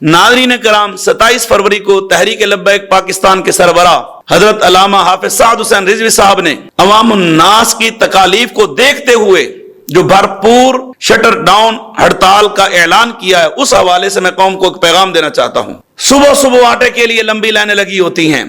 नाज़रीन कराम, 27 फरवरी को तहरीक लब्बैक पाकिस्तान के सरबराह हजरत अल्लामा हाफिज साद हुसैन रिजवी साहब ने अवामुन नास की तकालीफ को देखते हुए जो भरपूर शटर डाउन हड़ताल का ऐलान किया है, उस हवाले से मैं कौम को एक पैगाम देना चाहता हूं। सुबह सुबह आटे के लिए लंबी लाइनें लगी होती हैं,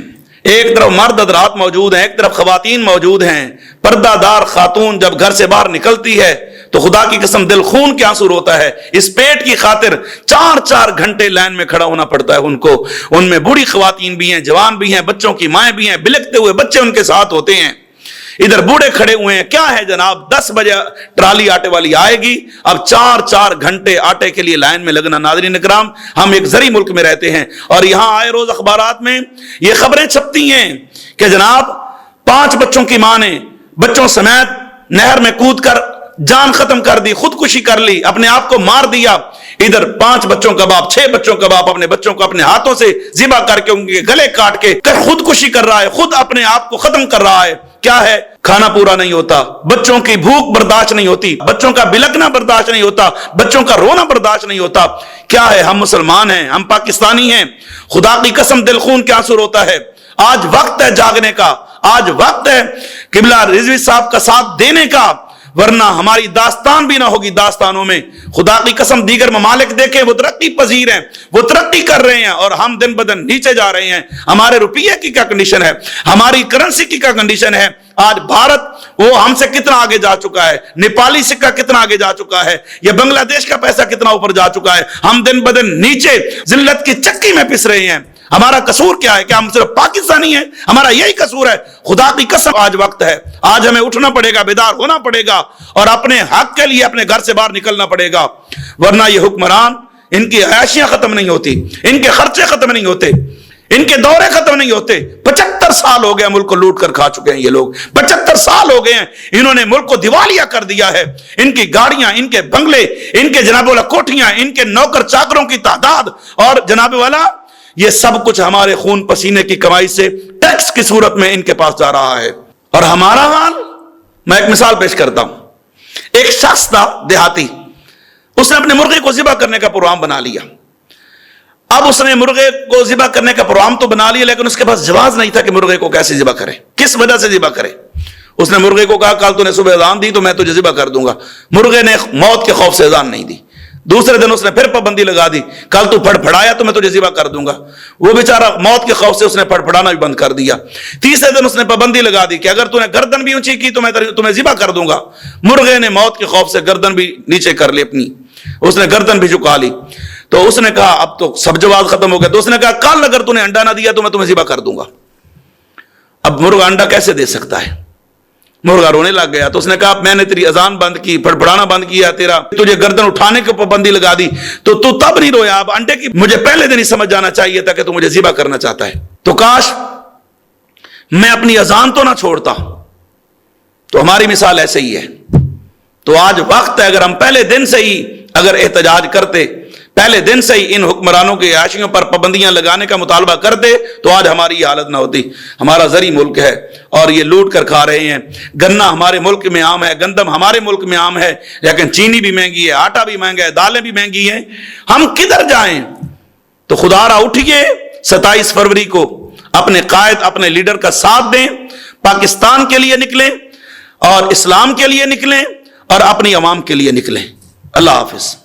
एक तरफ मर्द हज़रात मौजूद हैं, एक तरफ खवातीन मौजूद हैं। पर्दादार खातून जब घर से बाहर निकलती है तो खुदा की कसम दिल खून के आंसू रोता है। इस पेट की खातिर 4-4 घंटे लाइन में खड़ा होना पड़ता है उनको। उनमें बूढ़ी खवातीन भी हैं, जवान भी हैं, बच्चों की माएँ भी हैं, बिलखते हुए बच्चे उनके साथ होते हैं। इधर बूढ़े खड़े हुए हैं। क्या है जनाब, 10 बजे ट्राली आटे वाली आएगी, अब 4-4 घंटे आटे के लिए लाइन में लगना। नाज़रीन इकराम, हम एक ज़री मुल्क में रहते हैं और यहां आए रोज अखबारात में ये खबरें छपती हैं कि जनाब 5 बच्चों की मां ने बच्चों समेत नहर में कूद कर जान खत्म कर दी, खुदकुशी कर ली, अपने आप को मार दिया। इधर 5 बच्चों का बाप, 6 बच्चों का बाप अपने बच्चों को अपने हाथों से ज़िबा करके उनके गले काट के खुदकुशी कर रहा है, खुद अपने आप को खत्म कर रहा है। क्या है, खाना पूरा नहीं होता, बच्चों की भूख बर्दाश्त नहीं होती, बच्चों का बिलखना बर्दाश्त नहीं होता, बच्चों का रोना बर्दाश्त नहीं होता। क्या है, हम मुसलमान हैं, हम पाकिस्तानी हैं, खुदा की कसम दिल खून के आंसू रोता है। आज वक्त है जागने का, आज वक्त है किबला रिजवी साहब का साथ देने का, वरना हमारी दास्तान भी ना होगी दास्तानों में। खुदा की कसम दीगर ममालिक देखें, वो तरक्की पजीर हैं, वो तरक्की कर रहे हैं और हम दिन ब दिन नीचे जा रहे हैं। हमारे रुपये की क्या कंडीशन है, हमारी करेंसी की क्या कंडीशन है। आज भारत वो हमसे कितना आगे जा चुका है, नेपाली सिक्का कितना आगे जा चुका है, या बांग्लादेश का पैसा कितना ऊपर जा चुका है। हम दिन ब दिन नीचे जिल्लत की चक्की में पिस रहे हैं। हमारा कसूर क्या है? क्या हम सिर्फ पाकिस्तानी हैं? हमारा यही कसूर है? खुदा की कसम आज वक्त है, आज हमें उठना पड़ेगा, बेदार होना पड़ेगा और अपने हक के लिए अपने घर से बाहर निकलना पड़ेगा, वरना ये हुक्मरान, इनकी अयाशियां खत्म नहीं होती, इनके खर्चे खत्म नहीं होते, इनके दौरे खत्म नहीं होते। 75 साल हो गए मुल्क को लूट कर खा चुके हैं ये लोग, 75 साल हो गए हैं इन्होंने मुल्क को दिवालिया कर दिया है। इनकी गाड़ियां, इनके बंगले, इनके जनाब वाला कोठियां, इनके नौकर चाकरों की तादाद और जनाब वाला ये सब कुछ हमारे खून पसीने की कमाई से टैक्स की सूरत में इनके पास जा रहा है। और हमारा हाल, मैं एक मिसाल पेश करता हूं। एक शख्स था देहाती, उसने अपने मुर्गे को ज़िबा करने का प्रोग्राम बना लिया। अब उसने मुर्गे को ज़िबा करने का प्रोग्राम तो बना लिया, लेकिन उसके पास जवाब नहीं था कि मुर्गे को कैसे ज़िबा करे, किस वजह से ज़िबा करे। उसने मुर्गे को कहा, कल तूने सुबह अज़ान दी तो मैं तुझे ज़िबा कर दूंगा। मुर्गे ने मौत के खौफ से अज़ान नहीं दी। दूसरे दिन उसने फिर पाबंदी लगा दी, कल तू फड़फड़ाया तो मैं तुझे ज़िबा कर दूंगा। वो बेचारा मौत के खौफ से उसने फड़फड़ाना भी बंद कर दिया। तीसरे दिन उसने पाबंदी लगा दी कि अगर तूने गर्दन भी ऊंची की तो मैं तुम्हें ज़िबा कर दूंगा। मुर्गे ने मौत के खौफ से गर्दन भी नीचे कर ली अपनी, उसने गर्दन भी झुका ली। तो उसने कहा अब तो सब जवाब खत्म हो गया। तो उसने कहा कल अगर तूने अंडा ना दिया तो मैं तुम्हें ज़िबा कर दूंगा। अब मुर्गा अंडा कैसे दे सकता है? मुर्गा रोने लग गया। तो उसने कहा मैंने तेरी अजान बंद की, फड़फड़ाना बंद किया, तेरा तुझे गर्दन उठाने की पाबंदी लगा दी, तो तू तब नहीं रोया। अब अंडे की मुझे पहले दिन ही समझ जाना चाहिए था कि तू मुझे ज़िबा करना चाहता है। तो काश मैं अपनी अजान तो ना छोड़ता। तो हमारी मिसाल ऐसे ही है। तो आज वक्त है, अगर हम पहले दिन से ही अगर एहतजाज करते, पहले दिन से ही इन हुक्मरानों की आशियों पर पाबंदियां लगाने का मुतालबा करते, तो आज हमारी ये हालत ना होती। हमारा ज़री मुल्क है और ये लूट कर खा रहे हैं। गन्ना हमारे मुल्क में आम है, गंदम हमारे मुल्क में आम है, लेकिन चीनी भी महंगी है, आटा भी महंगा है, दालें भी महंगी हैं। हम किधर जाएं? तो खुदारा उठिए, 27 फरवरी को अपने कायद, अपने लीडर का साथ दें, पाकिस्तान के लिए निकलें और इस्लाम के लिए निकलें और अपनी अवाम के लिए निकलें। अल्लाह हाफिज।